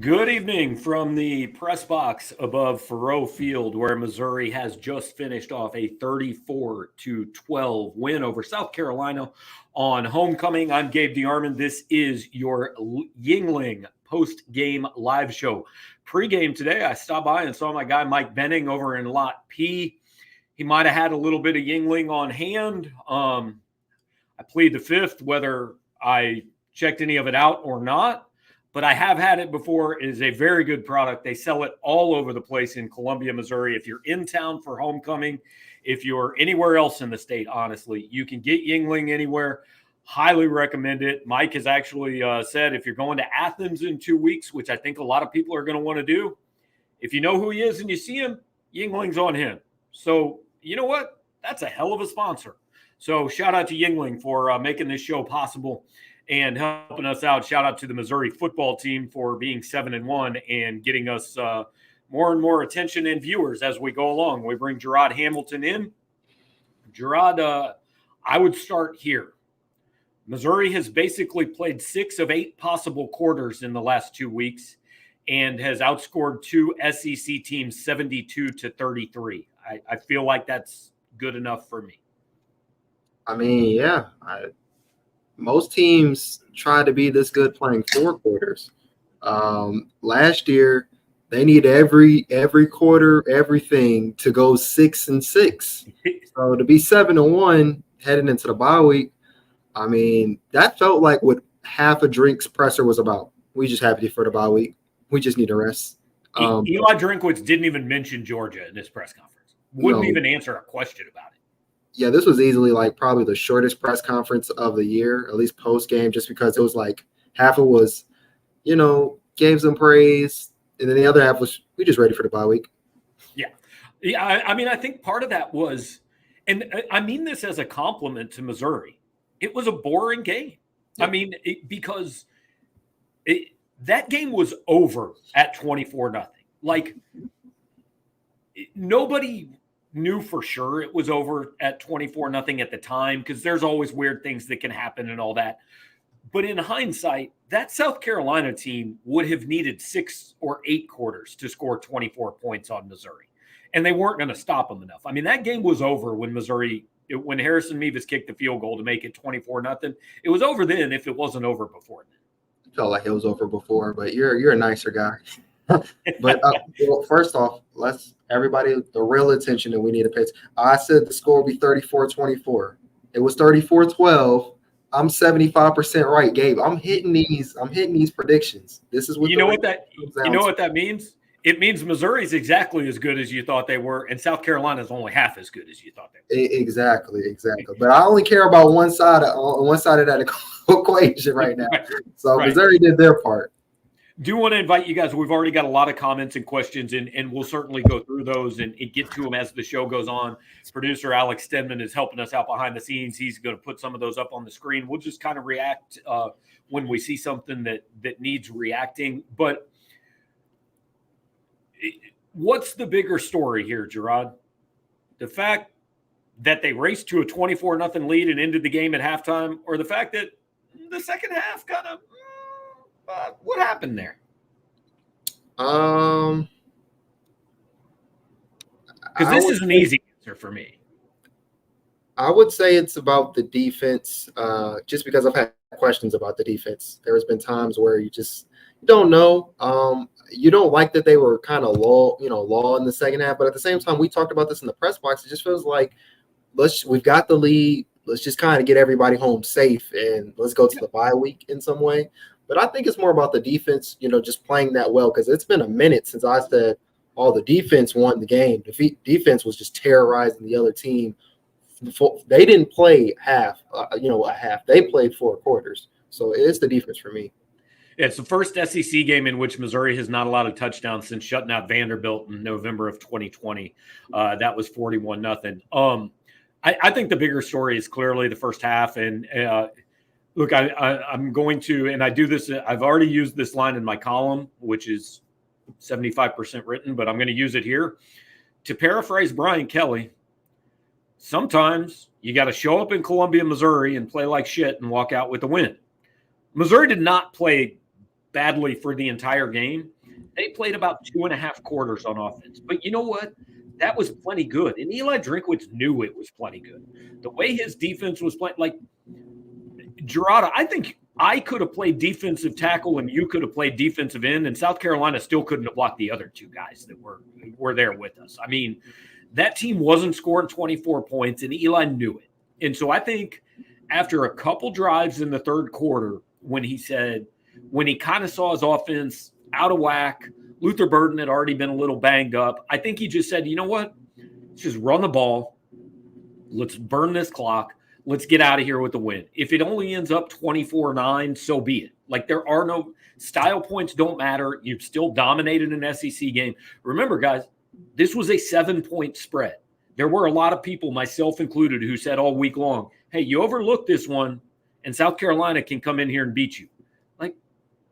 Good evening from the press box above Faurot Field, where Missouri has just finished off a 34-12 win over South Carolina on homecoming. I'm Gabe DeArmond. This is your Yuengling post-game live show. Pre-game today, I stopped by and saw my guy Mike Benning over in Lot P. He might have had a little bit of Yuengling on hand. I plead the fifth whether I checked any of it out or not. But I have had it before. It is a very good product. They sell it all over the place in Columbia, Missouri. If you're in town for homecoming, if you're anywhere else in the state, honestly, you can get Yuengling anywhere. Highly recommend it. Mike has actually said if you're going to Athens in 2 weeks, which I think a lot of people are going to want to do, if you know who he is and you see him, Yuengling's on him. So you know what? That's a hell of a sponsor. So shout out to Yuengling for making this show possible and helping us out. Shout out to the Missouri football team for being 7-1 and getting us more and more attention and viewers as we go along. We bring Jarod Hamilton in. Jarod, I would start here. Missouri has basically played 6 of 8 possible quarters in the last 2 weeks and has outscored 2 SEC teams 72-33. I feel like that's good enough for me. I mean, yeah. Most teams try to be this good playing 4 quarters. Last year, they need every quarter, everything to go 6-6. So to be 7-1 heading into the bye week, I mean, that felt like what half a drink's presser was about. We just happy for the bye week. We just need a rest. Eli Drinkwitz didn't even mention Georgia in this press conference. Wouldn't even answer a question about it. Yeah, this was easily like probably the shortest press conference of the year, at least post game, just because it was like half it was, gave some praise, and then the other half was we just ready for the bye week. Yeah. I mean, I think part of that was, and I mean this as a compliment to Missouri, it was a boring game. Yeah. I mean, because that game was over at 24-0. Like nobody knew for sure it was over at 24-0 at the time because there's always weird things that can happen and all that. But in hindsight, that South Carolina team would have needed 6 or 8 quarters to score 24 points on Missouri. And they weren't going to stop them enough. I mean, that game was over when when Harrison Mevis kicked the field goal to make it 24-0. It was over then if it wasn't over before then. It felt like it was over before, but you're a nicer guy. But well, first off, everybody the real attention that we need to pay. I said the score will be 34-24. It was 34-12. I'm 75% right, Gabe. I'm hitting these predictions. This is what you know what that means? It means Missouri's exactly as good as you thought they were, and South Carolina's only half as good as you thought they were. Exactly. But I only care about one side of that equation right now. So right. Missouri did their part. Do want to invite you guys. We've already got a lot of comments and questions, and we'll certainly go through those and get to them as the show goes on. Producer Alex Stedman is helping us out behind the scenes. He's going to put some of those up on the screen. We'll just kind of react when we see something that needs reacting. But what's the bigger story here, Jarod? The fact that they raced to a 24-0 lead and ended the game at halftime, or the fact that the second half kind of what happened there? Because this is an easy answer for me. I would say it's about the defense, just because I've had questions about the defense. There's been times where you don't know. You don't like that they were kind of low in the second half, but at the same time, we talked about this in the press box. It just feels like we've got the lead. Let's just kind of get everybody home safe and let's go to the bye week in some way. But I think it's more about the defense, just playing that well, because it's been a minute since I said, the defense won the game. The defense was just terrorizing the other team. They didn't play half, a half. They played 4 quarters. So it's the defense for me. Yeah, it's the first SEC game in which Missouri has not allowed a touchdown since shutting out Vanderbilt in November of 2020. That was 41-0. I think the bigger story is clearly the first half. And look, I'm going to, and I do this, I've already used this line in my column, which is 75% written, but I'm going to use it here. To paraphrase Brian Kelly, sometimes you got to show up in Columbia, Missouri and play like shit and walk out with a win. Missouri did not play badly for the entire game, They played about 2.5 quarters on offense. But you know what? That was plenty good. And Eli Drinkwitz knew it was plenty good. The way his defense was playing, like Jarod, I think I could have played defensive tackle and you could have played defensive end, and South Carolina still couldn't have blocked the other two guys that were there with us. I mean, that team wasn't scoring 24 points, and Eli knew it. And so I think after a couple drives in the third quarter, when he kind of saw his offense out of whack, Luther Burden had already been a little banged up. I think he just said, you know what? Let's just run the ball. Let's burn this clock. Let's get out of here with the win. If it only ends up 24-9, so be it. Like, there are no style points, don't matter. You've still dominated an SEC game. Remember, guys, this was a 7-point spread. There were a lot of people, myself included, who said all week long, hey, you overlooked this one, and South Carolina can come in here and beat you. Like,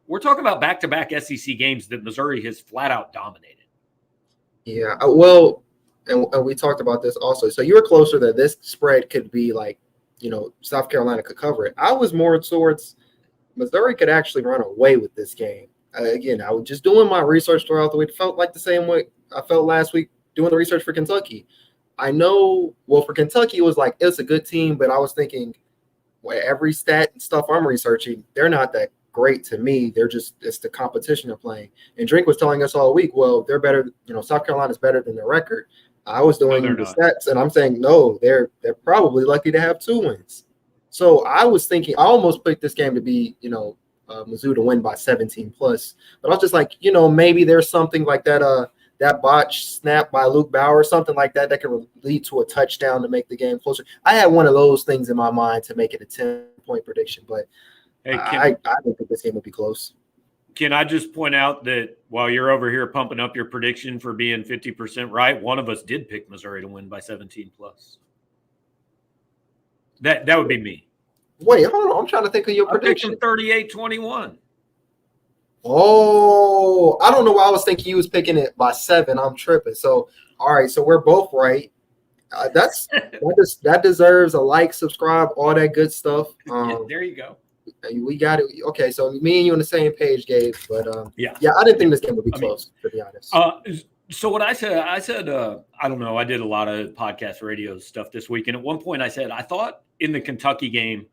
we're talking about back-to-back SEC games that Missouri has flat-out dominated. Yeah, well, and we talked about this also. So you were closer that this spread could be like, South Carolina could cover it. I was more towards Missouri could actually run away with this game. Again, I was just doing my research throughout the week. It felt like the same way I felt last week doing the research for Kentucky. I know, for Kentucky, it was like, it's a good team, but I was thinking, every stat and stuff I'm researching, they're not that great to me. It's the competition they're playing. And Drink was telling us all week, well, they're better, South Carolina's better than their record. I was doing the stats, and I'm saying, no, they're probably lucky to have 2 wins. So I was thinking, I almost picked this game to be, Mizzou to win by 17 plus. But I was just like, maybe there's something like that, that botch snap by Luke Bauer, something like that can lead to a touchdown to make the game closer. I had one of those things in my mind to make it a 10-point prediction, but hey, I don't think this game would be close. Can I just point out that while you're over here pumping up your prediction for being 50% right, one of us did pick Missouri to win by 17 plus. That would be me. Wait, hold on. I'm trying to think of your prediction. 38-21. Oh, I don't know why I was thinking you was picking it by 7. I'm tripping. So, all right. So we're both right. That deserves a like, subscribe, all that good stuff. There you go. We got it. Okay, so me and you on the same page, Gabe. But yeah, I didn't think this game would be close, to be honest. So what I said, I don't know. I did a lot of podcast radio stuff this week, and at one point I said I thought in the Kentucky game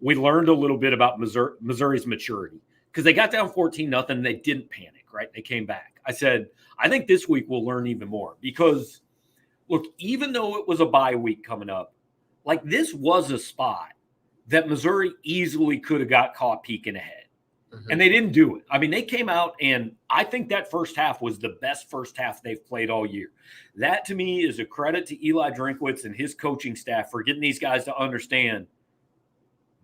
we learned a little bit about Missouri's maturity because they got down 14-0 and they didn't panic. Right, they came back. I said I think this week we'll learn even more because look, even though it was a bye week coming up, like this was a spot that Missouri easily could have got caught peeking ahead. Mm-hmm. And they didn't do it. I mean, they came out, and I think that first half was the best first half they've played all year. That, to me, is a credit to Eli Drinkwitz and his coaching staff for getting these guys to understand,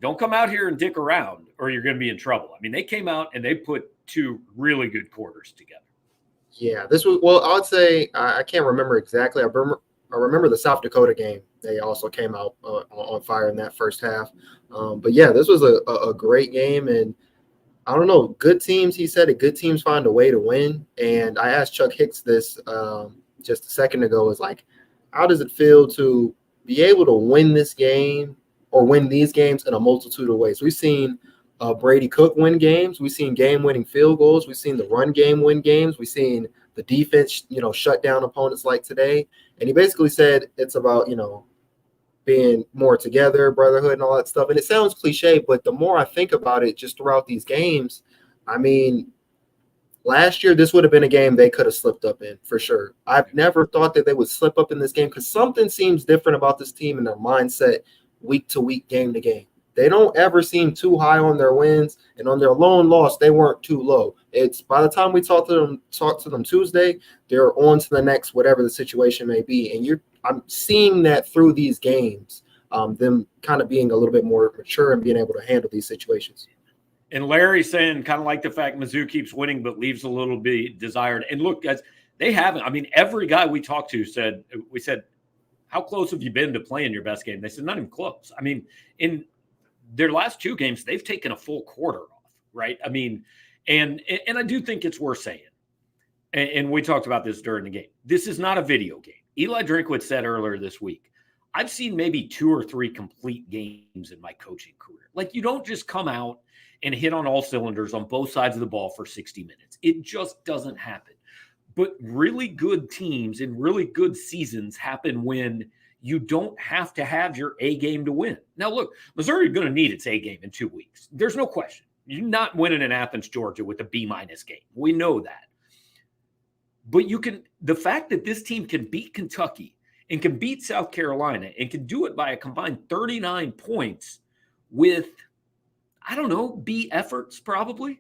don't come out here and dick around or you're going to be in trouble. I mean, they came out and they put 2 really good quarters together. Yeah, this was, I would say, I can't remember exactly. I remember the South Dakota game. They also came out on fire in that first half. But yeah, this was a great game. And I don't know, good teams, he said, good teams find a way to win. And I asked Chuck Hicks this just a second ago, is like, how does it feel to be able to win this game or win these games in a multitude of ways? We've seen Brady Cook win games. We've seen game-winning field goals. We've seen the run game win games. We've seen the defense, shut down opponents like today. And he basically said it's about, being more together, brotherhood, and all that stuff. And it sounds cliche, but the more I think about it just throughout these games, I mean, last year, this would have been a game they could have slipped up in for sure. I've never thought that they would slip up in this game because something seems different about this team and their mindset week to week, game to game. They don't ever seem too high on their wins, and on their lone loss, they weren't too low. It's by the time we talk to them Tuesday, they're on to the next, whatever the situation may be. And I'm seeing that through these games, them kind of being a little bit more mature and being able to handle these situations. And Larry's saying kind of like the fact Mizzou keeps winning, but leaves a little bit desired. And look, guys, they haven't. I mean, every guy we talked to said, how close have you been to playing your best game? They said, not even close. I mean, in their last 2 games, they've taken a full quarter off, right? I mean, and I do think it's worth saying, and we talked about this during the game, this is not a video game. Eli Drinkwitz said earlier this week, I've seen maybe 2 or 3 complete games in my coaching career. Like, you don't just come out and hit on all cylinders on both sides of the ball for 60 minutes. It just doesn't happen. But really good teams and really good seasons happen when you don't have to have your A game to win. Now, look, Missouri is going to need its A game in 2 weeks. There's no question. You're not winning in Athens, Georgia with a B- game. We know that. But the fact that this team can beat Kentucky and can beat South Carolina and can do it by a combined 39 points with, I don't know, B efforts probably.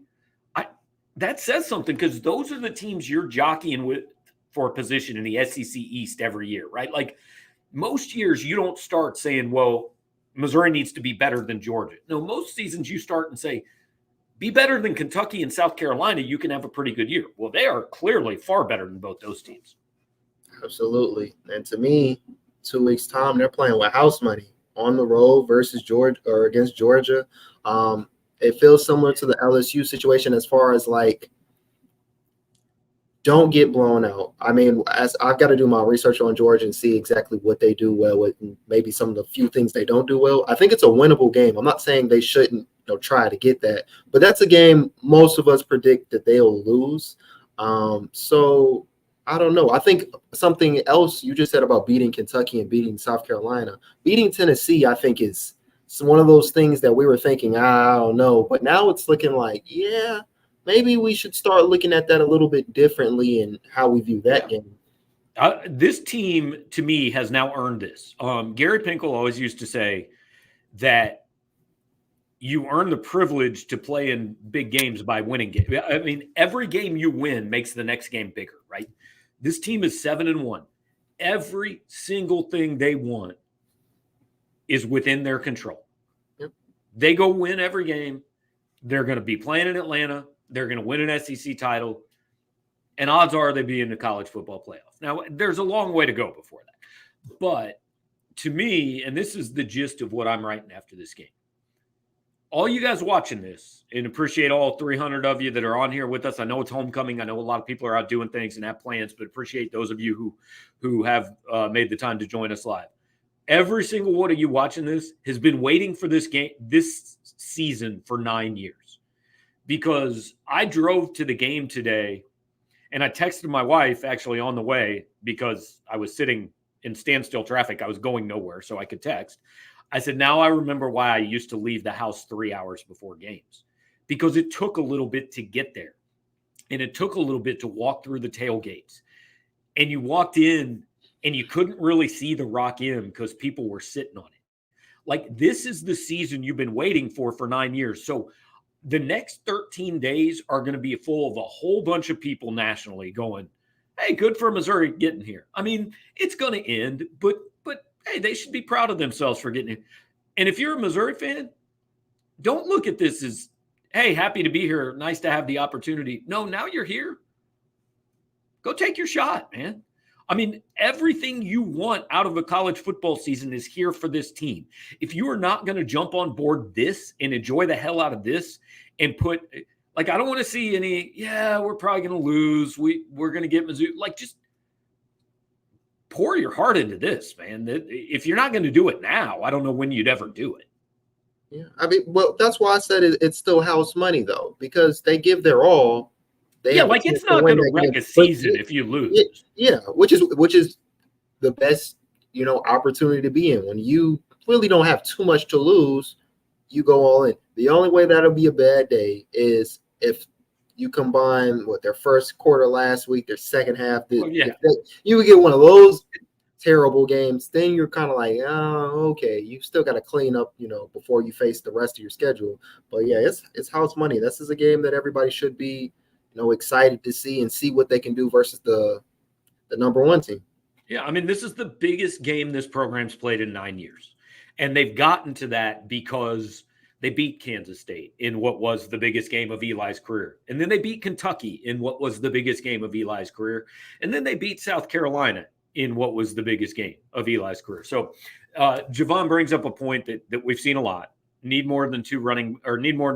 That says something, because those are the teams you're jockeying with for a position in the SEC East every year, right? Like, most years you don't start saying, well, Missouri needs to be better than Georgia. No, most seasons you start and say, be better than Kentucky and South Carolina, you can have a pretty good year. Well, they are clearly far better than both those teams. Absolutely. And to me, 2 weeks' time, they're playing with house money on the road versus Georgia or against Georgia. It feels similar to the LSU situation as far as, like, don't get blown out. I mean, as I've got to do my research on Georgia and see exactly what they do well with, and maybe some of the few things they don't do well. I think it's a winnable game. I'm not saying they shouldn't try to get that, but that's a game most of us predict that they'll lose. So I don't know. I think something else you just said about beating Kentucky and beating South Carolina, beating Tennessee, I think is one of those things that we were thinking, I don't know, but now it's looking like, yeah, maybe we should start looking at that a little bit differently and how we view that game. This team, to me, has now earned this. Gary Pinkel always used to say that you earn the privilege to play in big games by winning games. I mean, every game you win makes the next game bigger, right? This team is 7-1. Every single thing they want is within their control. Yep. They go win every game. They're going to be playing in Atlanta. They're going to win an SEC title. And odds are they be in the college football playoff. Now, there's a long way to go before that. But to me, and this is the gist of what I'm writing after this game, all you guys watching this, and appreciate all 300 of you that are on here with us. I know it's homecoming. I know a lot of people are out doing things and have plans, but appreciate those of you who have made the time to join us live. Every single one of you watching this has been waiting for this game, this season, for 9 years. Because I drove to the game today, and I texted my wife actually on the way, because I was sitting in standstill traffic. I was going nowhere, so I could text. I said, now I remember why I used to leave the house 3 hours before games, because it took a little bit to get there. And it took a little bit to walk through the tailgates. And you walked in and you couldn't really see the Rock M because people were sitting on it. Like, this is the season you've been waiting for 9 years. So the next 13 days are going to be full of a whole bunch of people nationally going, hey, good for Missouri getting here. I mean, it's going to end, but hey, they should be proud of themselves for getting it. And if you're a Missouri fan, don't look at this as, hey, happy to be here. Nice to have the opportunity. No, now you're here. Go take your shot, man. I mean, everything you want out of a college football season is here for this team. If you are not going to jump on board this and enjoy the hell out of this and put, like, I don't want to see any, yeah, we're probably going to lose. We're going to get Mizzou. Like, just pour your heart into this, man. If you're not going to do it now, I don't know when you'd ever do it. Yeah, I mean, well, that's why I said it's still house money, though, because they give their all. Like, it's not going to wreck a season if you lose. Yeah, which is the best, opportunity to be in. When you really don't have too much to lose, you go all in. The only way that'll be a bad day is if you combine their first quarter last week, their second half. You would get one of those terrible games. Then you're kind of like, oh, okay, you still got to clean up, before you face the rest of your schedule. But yeah, it's house money. This is a game that everybody should be, excited to see what they can do versus the number one team. Yeah, I mean, this is the biggest game this program's played in 9 years. And they've gotten to that because they beat Kansas State in what was the biggest game of Eli's career. And then they beat Kentucky in what was the biggest game of Eli's career. And then they beat South Carolina in what was the biggest game of Eli's career. So Javon brings up a point that we've seen a lot. Need more than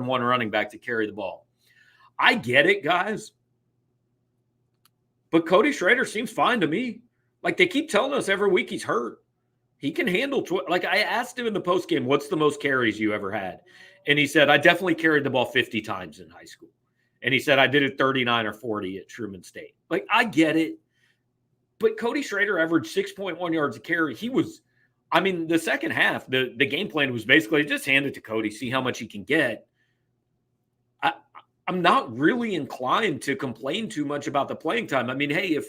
one running back to carry the ball. I get it, guys. But Cody Schrader seems fine to me. Like, they keep telling us every week he's hurt. He can handle like I asked him in the postgame, what's the most carries you ever had? And he said, I definitely carried the ball 50 times in high school. And he said, I did it 39 or 40 at Truman State. Like, I get it. But Cody Schrader averaged 6.1 yards a carry. He was, I mean, the second half, the game plan was basically just hand it to Cody, see how much he can get. I'm not really inclined to complain too much about the playing time. I mean, hey,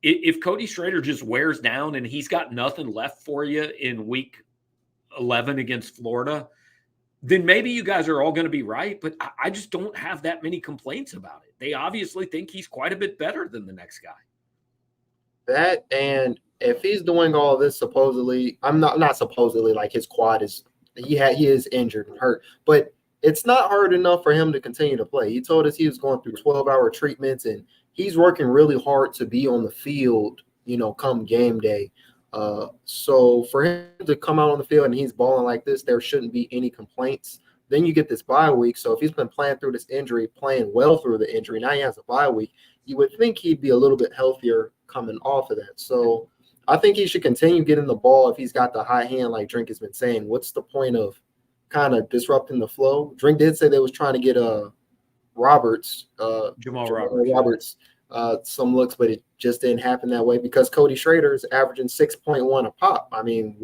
if Cody Schrader just wears down and he's got nothing left for you in week 11 against Florida, then maybe you guys are all going to be right. But I just don't have that many complaints about it. They obviously think he's quite a bit better than the next guy. That, and if he's doing all this supposedly, I'm not supposedly, like his quad is, he is injured and hurt, but it's not hard enough for him to continue to play. He told us he was going through 12-hour treatments, and he's working really hard to be on the field, come game day. So for him to come out on the field and he's balling like this, there shouldn't be any complaints. Then you get this bye week. So if he's been playing through this injury, playing well through the injury, now he has a bye week, you would think he'd be a little bit healthier coming off of that. So I think he should continue getting the ball if he's got the high hand, like Drink has been saying. What's the point of kind of disrupting the flow? Drink did say they was trying to get Jamal Roberts some looks, but it just didn't happen that way because Cody Schrader is averaging 6.1 a pop. I mean,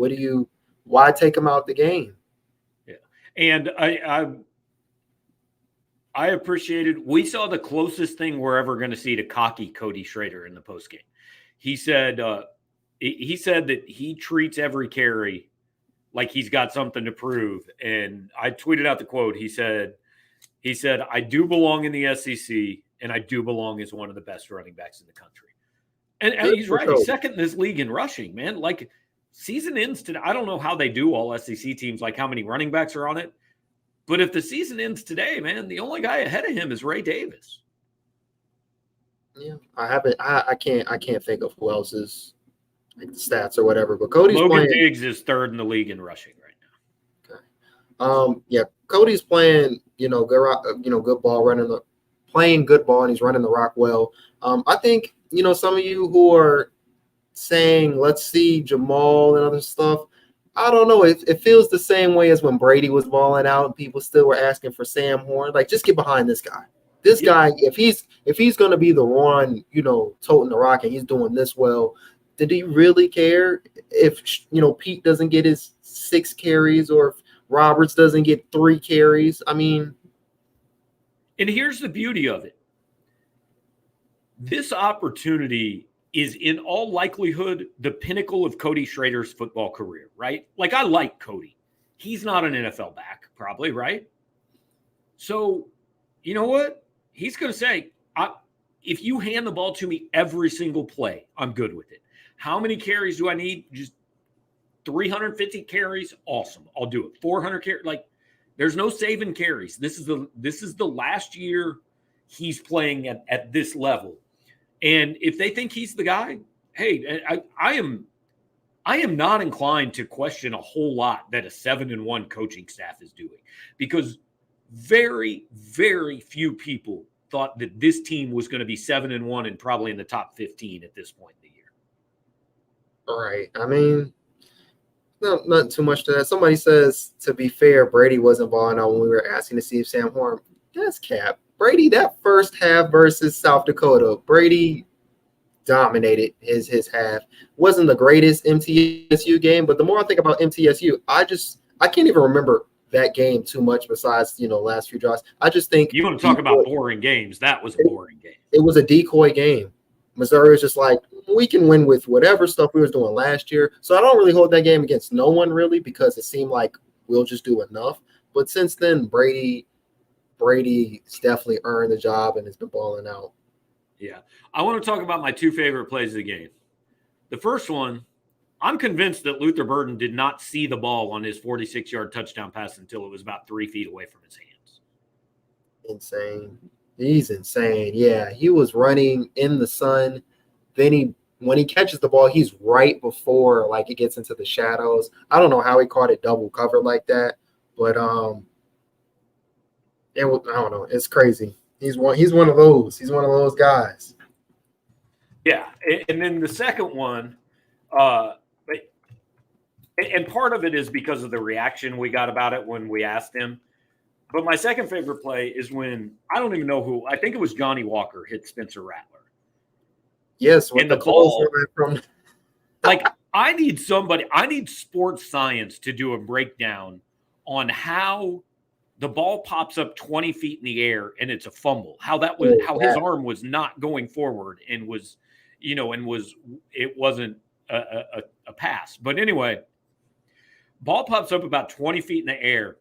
why take him out the game? Yeah. And I appreciated, we saw the closest thing we're ever going to see to cocky Cody Schrader in the postgame. He said that he treats every carry like he's got something to prove. And I tweeted out the quote. He said, I do belong in the SEC, and I do belong as one of the best running backs in the country. And he's right. He's second in this league in rushing, man. Like, season ends today. I don't know how they do all SEC teams, like how many running backs are on it. But if the season ends today, man, the only guy ahead of him is Ray Davis. Yeah, I can't think of who else is like the stats or whatever. But Cody's Logan Diggs is third in the league in rushing right now. Okay. Yeah, Cody's playing, good ball, playing good ball, and he's running the rock well. I think, some of you who are saying, let's see Jamal and other stuff, I don't know. It feels the same way as when Brady was balling out and people still were asking for Sam Horn. Like, just get behind this guy. This guy, if he's going to be the one, toting the rock and he's doing this well, did he really care if, Pete doesn't get his 6 carries or if Roberts doesn't get 3 carries? I mean. And here's the beauty of it. This opportunity is in all likelihood the pinnacle of Cody Schrader's football career, right? Like, I like Cody. He's not an NFL back, probably, right? So, you know what? He's going to say, if you hand the ball to me every single play, I'm good with it. How many carries do I need? Just 350 carries? Awesome. I'll do it. 400 carries? Like, there's no saving carries. This is the last year he's playing at this level. And if they think he's the guy, hey, I am not inclined to question a whole lot that a 7-1 coaching staff is doing, because very, very few people thought that this team was going to be 7-1 and probably in the top 15 at this point in the year. All right. I mean, no, not too much to that. Somebody says, to be fair, Brady wasn't balling out when we were asking to see if Sam Horn. That's cap. Brady, that first half versus South Dakota, Brady dominated his half. Wasn't the greatest MTSU game, but the more I think about MTSU, I can't even remember that game too much besides, last few drives. I just think you want to talk about boring games. That was a boring game. It was a decoy game. Missouri was just like, we can win with whatever stuff we was doing last year. So I don't really hold that game against no one really, because it seemed like we'll just do enough. But since then, Brady's definitely earned the job and has been balling out. Yeah. I want to talk about my 2 favorite plays of the game. The first one, I'm convinced that Luther Burden did not see the ball on his 46-yard touchdown pass until it was about 3 feet away from his hands. Insane. He's insane. Yeah, he was running in the sun. Then when he catches the ball, he's right before it gets into the shadows. I don't know how he caught it double covered like that, but I don't know. It's crazy. He's one of those. He's one of those guys. Yeah, and then the second one, And part of it is because of the reaction we got about it when we asked him. But my second favorite play is when I don't even know who. I think it was Johnny Walker hit Spencer Rattler. Yes, with and the ball from. Like I need sports science to do a breakdown on how the ball pops up 20 feet in the air and it's a fumble. How his arm was not going forward and was, it wasn't a pass. But anyway, ball pops up about 20 feet in the air,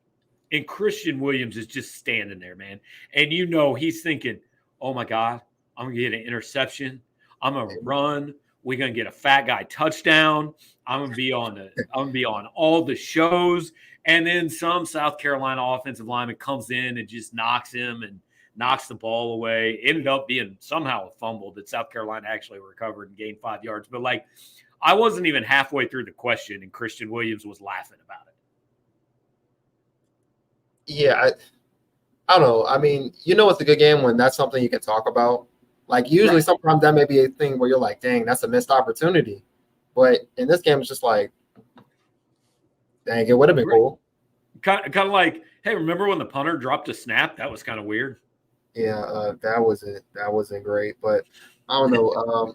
and Christian Williams is just standing there, man. And he's thinking, oh my God, I'm gonna get an interception. I'm gonna run. We're gonna get a fat guy touchdown. I'm gonna be on all the shows. And then some South Carolina offensive lineman comes in and just knocks him and knocks the ball away. Ended up being somehow a fumble that South Carolina actually recovered and gained 5 yards. But I wasn't even halfway through the question, and Christian Williams was laughing about it. Yeah, I don't know. I mean, it's a good game when that's something you can talk about. Like usually, right. Sometimes that may be a thing where you're like, dang, that's a missed opportunity. But in this game, it's just like, dang, it would have been cool. Kind of like, hey, remember when the punter dropped a snap? That was kind of weird. Yeah, that wasn't great. But I don't know.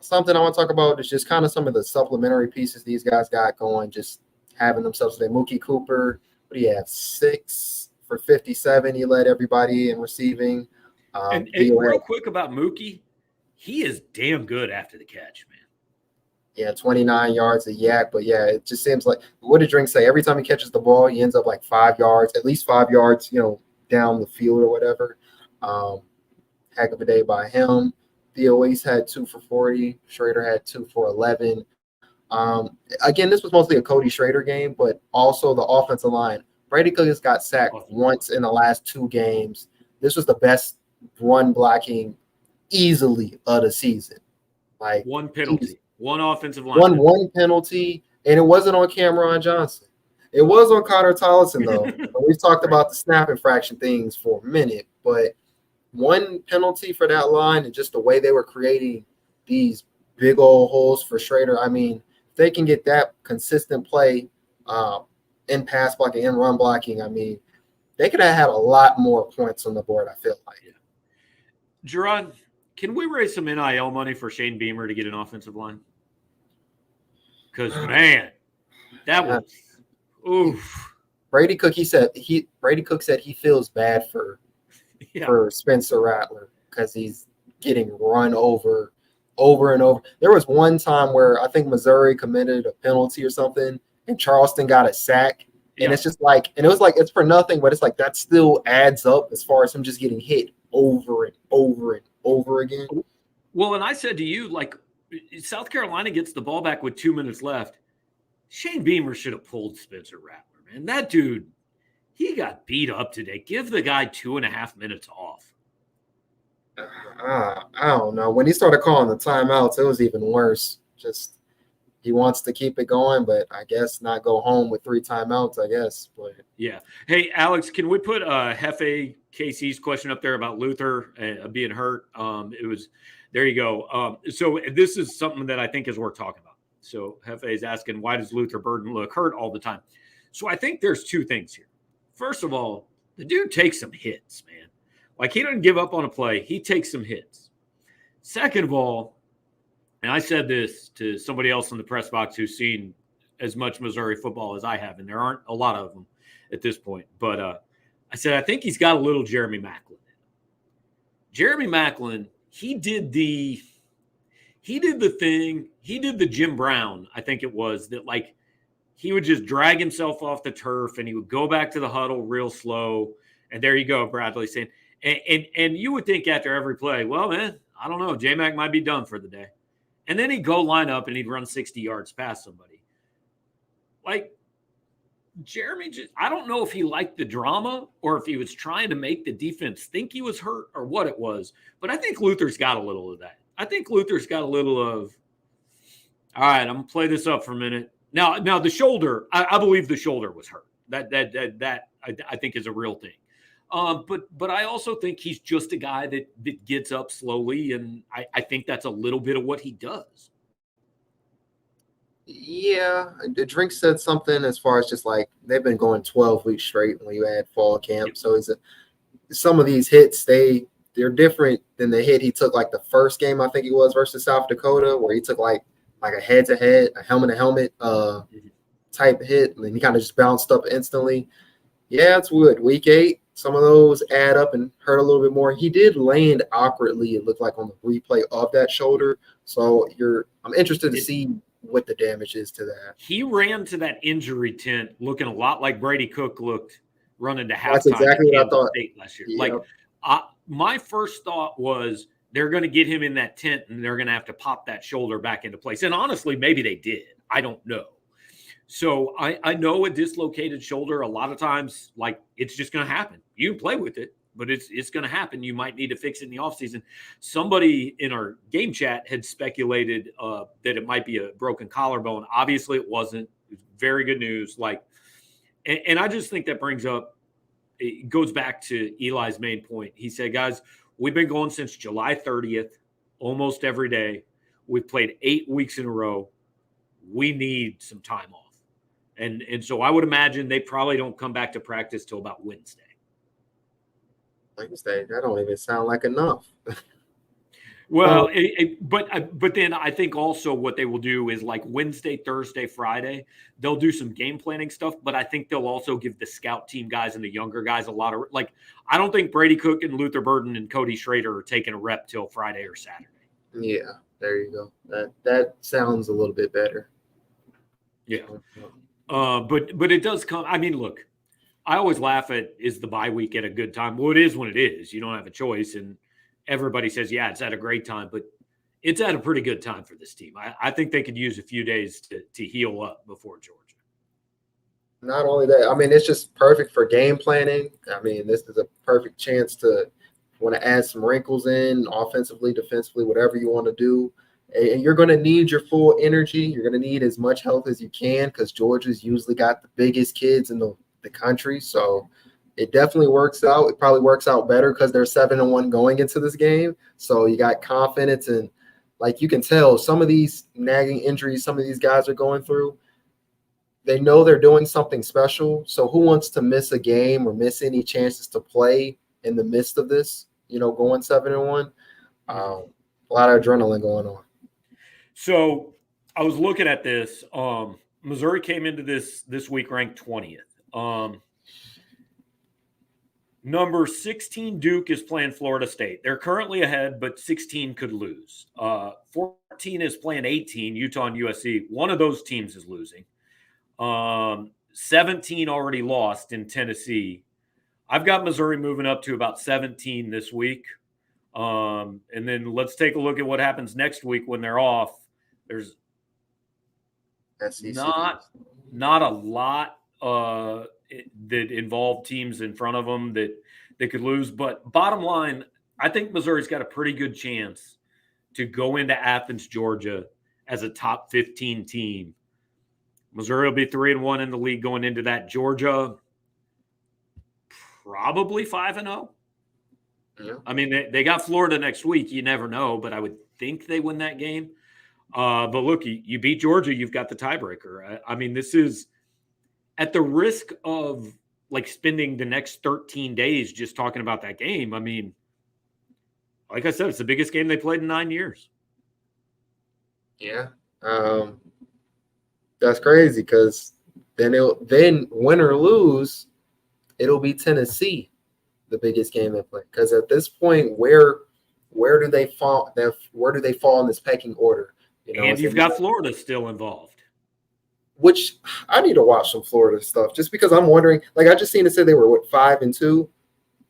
Something I want to talk about is just kind of some of the supplementary pieces these guys got going, just having themselves today. Mookie Cooper, what do you have? 6 for 57. He led everybody in receiving. And real quick about Mookie, he is damn good after the catch, man. Yeah, 29 yards a yak. But yeah, it just seems like, what did Drink say? Every time he catches the ball, he ends up like 5 yards, at least 5 yards, down the field or whatever. Heck of a day by him. Theo's had 2 for 40. Schrader had 2 for 11. Again, this was mostly a Cody Schrader game, but also the offensive line. Brady Cook has got sacked once in the last 2 games. This was the best run blocking easily of the season. Like one penalty, one offensive line. One penalty, and it wasn't on Cameron Johnson. It was on Connor Tollison, though. We've talked about the snap infraction things for a minute, but one penalty for that line and just the way they were creating these big old holes for Schrader. I mean, if they can get that consistent play in pass blocking and run blocking, I mean, they could have had a lot more points on the board, I feel like. Yeah. Jarod, can we raise some NIL money for Shane Beamer to get an offensive line? Because, man, that was oof. Brady Cook said he feels bad for Spencer Rattler because he's getting run over and over. There was one time where I think Missouri committed a penalty or something, and Charleston got a sack. And it's just like, and it was like, it's for nothing, but it's like that still adds up as far as him just getting hit over and over and over again. Well, and I said to you, like, South Carolina gets the ball back with 2 minutes left. Shane Beamer should have pulled Spencer Rattler, man. That dude, he got beat up today. Give the guy 2.5 minutes off. I don't know. When he started calling the timeouts, it was even worse. Just he wants to keep it going, but I guess not go home with 3 timeouts, I guess. But yeah. Hey, Alex, can we put Hefe KC's question up there about Luther being hurt? There you go. So this is something that I think is worth talking about. So Hefe is asking, why does Luther Burden look hurt all the time? So I think there's 2 things here. First of all, the dude takes some hits, man. Like, he doesn't give up on a play. He takes some hits. Second of all, and I said this to somebody else in the press box who's seen as much Missouri football as I have, and there aren't a lot of them at this point. But I said, I think he's got a little Jeremy Maclin. Jeremy Maclin, he did the thing. He did the Jim Brown, I think it was, that like he would just drag himself off the turf and he would go back to the huddle real slow. And there you go, Bradley saying. And you would think after every play, well, man, I don't know, J-Mac might be done for the day. And then he'd go line up and he'd run 60 yards past somebody. Like, Jeremy, I don't know if he liked the drama or if he was trying to make the defense think he was hurt or what it was. But I think Luther's got a little of that. I think Luther's got a little of, all right, I'm going to play this up for a minute. Now the shoulder, I believe the shoulder was hurt. That I think is a real thing. But I also think he's just a guy that gets up slowly, and I think that's a little bit of what he does. Yeah, the drink said something as far as just like they've been going 12 weeks straight when you add fall camp. Yep. So some of these hits they're different than the hit he took like the first game I think it was versus South Dakota where he took like a head to head, a helmet to helmet type hit, and then he kind of just bounced up instantly. Yeah, it's wood. Week 8, some of those add up and hurt a little bit more. He did land awkwardly, it looked like on the replay of that shoulder. So I'm interested to see what the damage is to that. He ran to that injury tent looking a lot like Brady Cook looked running to halftime. That's exactly what I thought. State last year. Yep. Like my first thought was they're going to get him in that tent and they're going to have to pop that shoulder back into place. And honestly, maybe they did. I don't know. So I know a dislocated shoulder a lot of times, like it's just going to happen. You can play with it, but it's going to happen. You might need to fix it in the offseason. Somebody in our game chat had speculated that it might be a broken collarbone. Obviously, it wasn't. It was very good news. And I just think that it goes back to Eli's main point. He said, guys, we've been going since July 30th, almost every day. We've played 8 weeks in a row. We need some time off. And so I would imagine they probably don't come back to practice till about Wednesday. Wednesday, that don't even sound like enough. Well, but then I think also what they will do is like Wednesday, Thursday, Friday, they'll do some game planning stuff, but I think they'll also give the scout team guys and the younger guys a lot of I don't think Brady Cook and Luther Burden and Cody Schrader are taking a rep till Friday or Saturday. Yeah, there you go. That sounds a little bit better. Yeah. But it does come. I mean, look, I always laugh at is the bye week at a good time? Well, it is when it is. You don't have a choice. And everybody says, yeah, it's at a great time, but it's at a pretty good time for this team. I think they could use a few days to heal up before Georgia. Not only that, I mean, it's just perfect for game planning. I mean, this is a perfect chance to want to add some wrinkles in offensively, defensively, whatever you want to do. And you're going to need your full energy. You're going to need as much health as you can because Georgia's usually got the biggest kids in the country. So it definitely works out. It probably works out better because they're 7-1 going into this game. So you got confidence. And like you can tell, some of these nagging injuries some of these guys are going through, they know they're doing something special. So who wants to miss a game or miss any chances to play in the midst of this, going 7-1? A lot of adrenaline going on. So I was looking at this. Missouri came into this week ranked 20th. Number 16 Duke is playing Florida State. They're currently ahead, but 16 could lose. 14 is playing 18, Utah and USC. One of those teams is losing. 17 already lost in Tennessee. I've got Missouri moving up to about 17 this week. And then let's take a look at what happens next week when they're off. There's not a lot that involve teams in front of them that they could lose. But bottom line, I think Missouri's got a pretty good chance to go into Athens, Georgia as a top 15 team. Missouri will be 3-1 in the league going into that. Georgia, probably 5-0. Yeah. I mean, they got Florida next week. You never know, but I would think they win that game. But look, you beat Georgia, you've got the tiebreaker. I mean, this is at the risk of spending the next 13 days just talking about that game. I mean, like I said, it's the biggest game they played in 9 years. Yeah. That's crazy because then win or lose, it'll be Tennessee, the biggest game they play. Because at this point, where do they fall? Where do they fall in this pecking order? And you've got Florida still involved. Which I need to watch some Florida stuff just because I'm wondering. I just seen it say they were 5-2.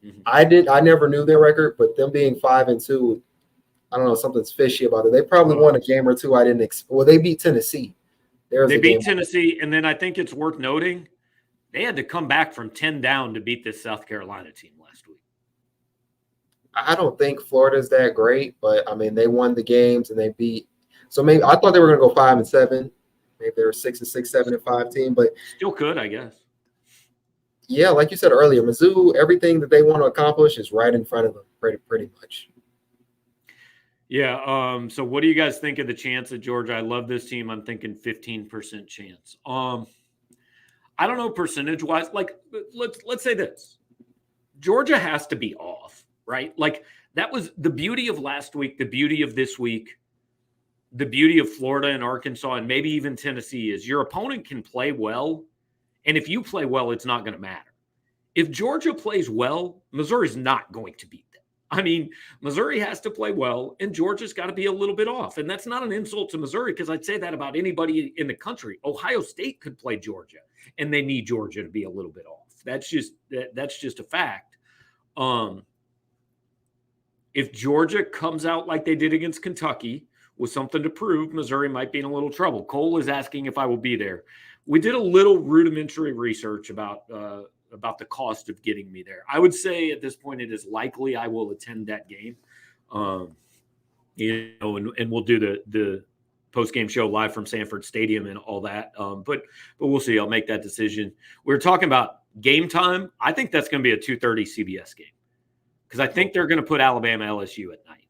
Mm-hmm. I never knew their record, but them being 5-2, I don't know, something's fishy about it. They probably won a game or two. I didn't expect. Well, they beat Tennessee. They beat Tennessee, and then I think it's worth noting they had to come back from 10 down to beat this South Carolina team last week. I don't think Florida's that great, but I mean they won the games and they beat. So maybe I thought they were going to go 5-7. Maybe they were 6-6, 7-5 team, but still could, I guess. Yeah, like you said earlier, Mizzou, everything that they want to accomplish is right in front of them, pretty much. Yeah. So what do you guys think of the chance at Georgia? I love this team. I'm thinking 15% chance. I don't know percentage wise. Like, let's say this: Georgia has to be off, right? Like that was the beauty of last week, the beauty of this week, the beauty of Florida and Arkansas, and maybe even Tennessee is your opponent can play well, and if you play well, it's not going to matter. If Georgia plays well, Missouri's not going to beat them. I mean, Missouri has to play well, and Georgia's got to be a little bit off. And that's not an insult to Missouri because I'd say that about anybody in the country. Ohio State could play Georgia, and they need Georgia to be a little bit off. That's just a fact. If Georgia comes out like they did against Kentucky with something to prove, Missouri might be in a little trouble. Cole is asking if I will be there. We did a little rudimentary research about the cost of getting me there. I would say at this point it is likely I will attend that game. And we'll do the post-game show live from Sanford Stadium and all that. But we'll see. I'll make that decision. We were talking about game time. I think that's going to be a 2:30 CBS game because I think they're going to put Alabama LSU at night.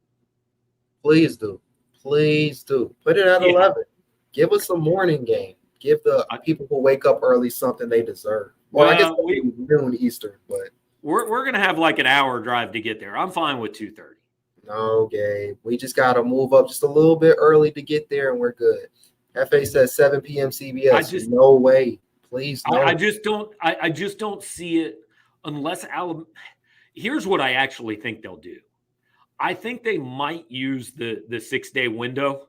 Please do. Put it at 11. Give us a morning game. Give the people who wake up early something they deserve. Well, I guess we're doing Eastern, but we're going to have like an hour drive to get there. I'm fine with 2:30. No, Gabe. We just got to move up just a little bit early to get there, and we're good. FA says 7 p.m. CBS. No way. Please, no. I just don't see it unless Alabama. Here's what I actually think they'll do. I think they might use the 6-day window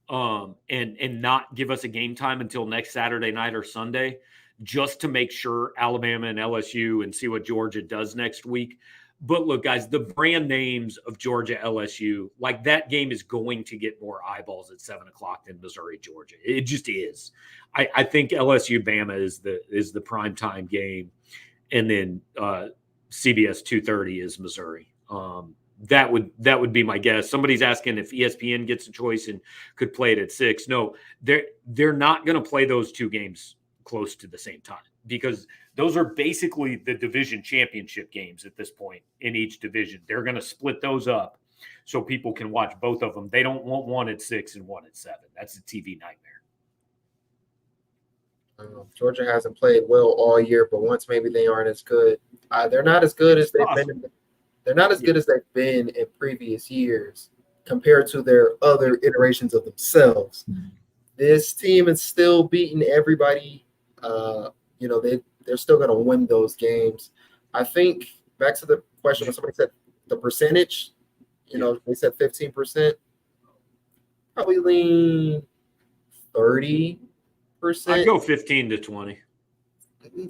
and not give us a game time until next Saturday night or Sunday just to make sure Alabama and LSU and see what Georgia does next week. But look, guys, the brand names of Georgia, LSU, like that game is going to get more eyeballs at 7 o'clock than Missouri, Georgia. It just is. I think LSU, Bama is the primetime game. And then CBS 2:30 is Missouri. That would be my guess. Somebody's asking if ESPN gets a choice and could play it at 6. No, they're not going to play those two games close to the same time because those are basically the division championship games at this point in each division. They're going to split those up so people can watch both of them. They don't want one at 6 and one at 7. That's a TV nightmare. Georgia hasn't played well all year, but once maybe they aren't as good. They're not as good as they've been. They're not as good as they've been in previous years compared to their other iterations of themselves. Mm-hmm. This team is still beating everybody. They're still going to win those games. I think back to the question when somebody said the percentage, they said 15%. Probably lean 30%. I'd go 15 to 20.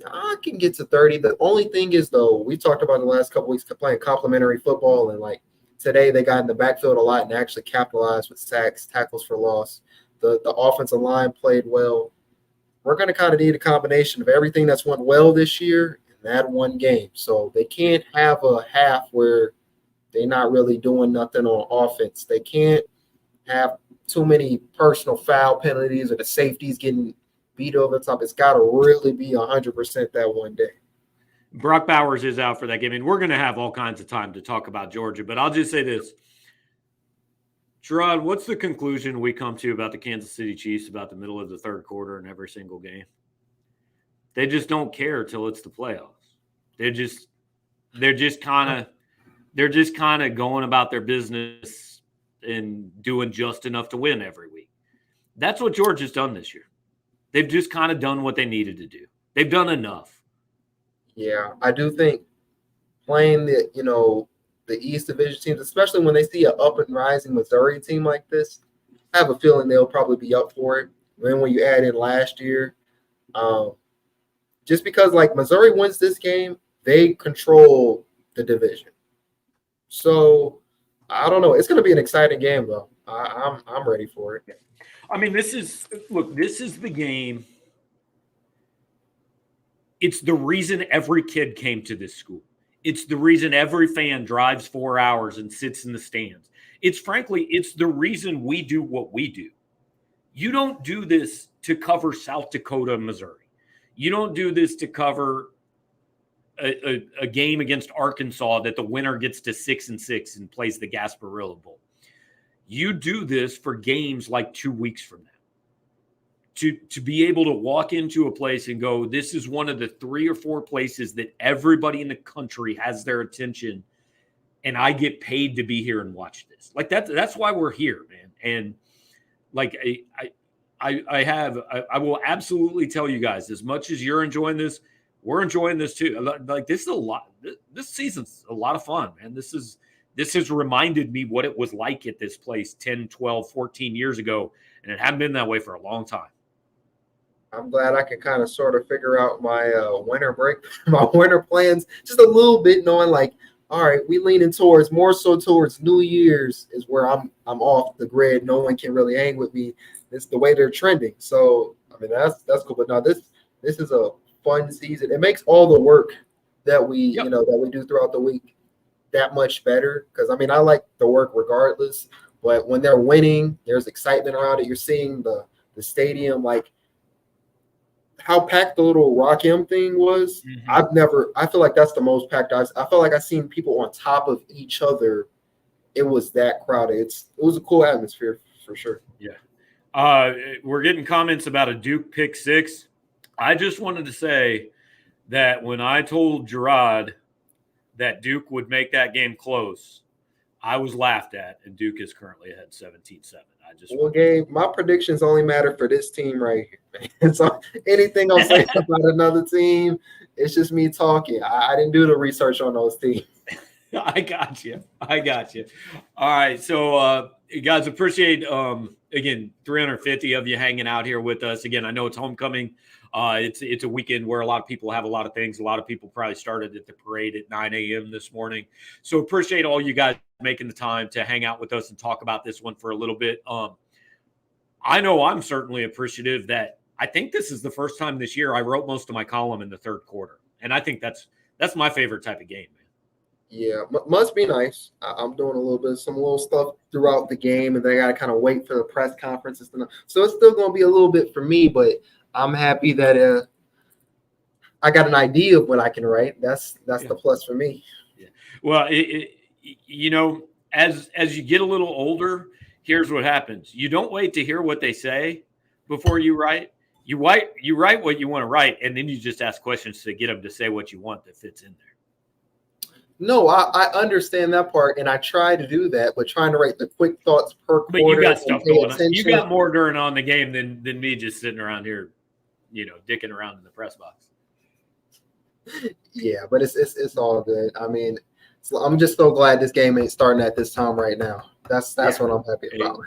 I can get to 30. The only thing is, though, we talked about the last couple weeks playing complementary football, and like today they got in the backfield a lot and actually capitalized with sacks, tackles for loss. The offensive line played well. We're going to kind of need a combination of everything that's went well this year in that one game. So they can't have a half where they're not really doing nothing on offense. They can't have too many personal foul penalties or the safeties getting beat over the top. It's got to really be 100% that one day. Brock Bowers is out for that game. And we're going to have all kinds of time to talk about Georgia. But I'll just say this. Jarod, what's the conclusion we come to about the Kansas City Chiefs about the middle of the third quarter in every single game? They just don't care till it's the playoffs. They're just kind of going about their business and doing just enough to win every week. That's what Georgia's done this year. They've just kind of done what they needed to do. They've done enough. Yeah, I do think playing the East Division teams, especially when they see an up and rising Missouri team like this, I have a feeling they'll probably be up for it. Then when you add in last year, just because like Missouri wins this game, they control the division. So I don't know. It's going to be an exciting game though. I'm ready for it. I mean, this is the game. It's the reason every kid came to this school. It's the reason every fan drives 4 hours and sits in the stands. It's the reason we do what we do. You don't do this to cover South Dakota, Missouri. You don't do this to cover a game against Arkansas that the winner gets to 6-6 and plays the Gasparilla Bowl. You do this for games like 2 weeks from now. To be able to walk into a place and go, this is one of the 3 or 4 places that everybody in the country has their attention, and I get paid to be here and watch this. Like that's why we're here, man. And like I will absolutely tell you guys, as much as you're enjoying this, we're enjoying this too. Like this is a lot. This season's a lot of fun, man. This has reminded me what it was like at this place 10, 12, 14 years ago, and it hadn't been that way for a long time. I'm glad I can kind of sort of figure out my winter break, my winter plans just a little bit, knowing like, all right, we leaning towards more so towards New Year's is where I'm off the grid. No one can really hang with me. It's the way they're trending. So I mean that's cool. But no, this is a fun season. It makes all the work that we that we do throughout the week that much better. Because I mean I like the work regardless, but when they're winning, there's excitement around it. You're seeing the stadium like how packed the little Rock M thing was. Mm-hmm. I feel like that's the most packed I felt like I've seen people on top of each other. It was that crowded. It was a cool atmosphere for sure. Yeah. We're getting comments about a Duke pick 6. I just wanted to say that when I told Jarod that Duke would make that game close, I was laughed at, and Duke is currently ahead 17-7. Gabe, my predictions only matter for this team right here, man. So anything I'm saying about another team, it's just me talking. I didn't do the research on those teams. I got you. All right. So, guys, appreciate, again, 350 of you hanging out here with us. Again, I know it's homecoming. It's a weekend where a lot of people have a lot of things. A lot of people probably started at the parade at 9 a.m. this morning. So appreciate all you guys making the time to hang out with us and talk about this one for a little bit. I know I'm certainly appreciative that I think this is the first time this year I wrote most of my column in the third quarter. And I think that's my favorite type of game, man. Yeah, must be nice. I'm doing a little bit of some little stuff throughout the game, and then I got to kind of wait for the press conferences. So it's still going to be a little bit for me, but I'm happy that I got an idea of what I can write. That's the plus for me. Yeah. Well, as you get a little older, here's what happens. You don't wait to hear what they say before you write. You write what you want to write, and then you just ask questions to get them to say what you want that fits in there. No, I understand that part, and I try to do that, but trying to write the quick thoughts per quarter. But you got stuff going on. You got more during on the game than me just sitting around here, dicking around in the press box. Yeah, but it's all good. I mean, I'm just so glad this game ain't starting at this time right now. That's what I'm happy about.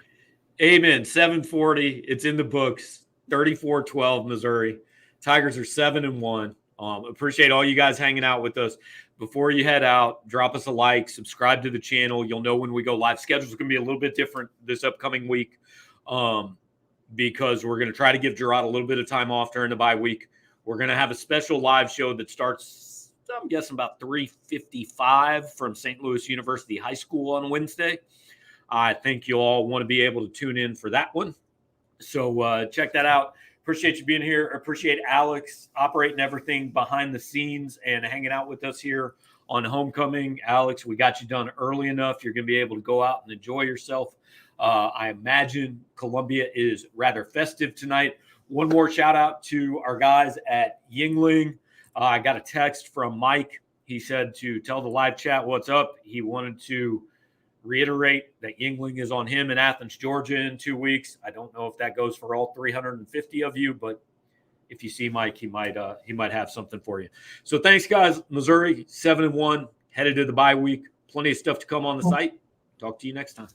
Amen. 7:40. It's in the books. 34-12 Missouri. Tigers are 7-1. Appreciate all you guys hanging out with us. Before you head out, drop us a like, subscribe to the channel. You'll know when we go live. Schedule's going to be a little bit different this upcoming week because we're going to try to give Jarod a little bit of time off during the bye week. We're going to have a special live show that starts, I'm guessing, about 3:55 from St. Louis University High School on Wednesday. I think you'll all want to be able to tune in for that one. So check that out. Appreciate you being here. Appreciate Alex operating everything behind the scenes and hanging out with us here on homecoming. Alex, we got you done early enough. You're going to be able to go out and enjoy yourself. I imagine Columbia is rather festive tonight. One more shout out to our guys at Yuengling. I got a text from Mike. He said to tell the live chat what's up. He wanted to reiterate that Yuengling is on him in Athens, Georgia in 2 weeks. I don't know if that goes for all 350 of you, but if you see Mike, he might have something for you. So thanks, guys. Missouri 7-1, headed to the bye week. Plenty of stuff to come on the site. Talk to you next time.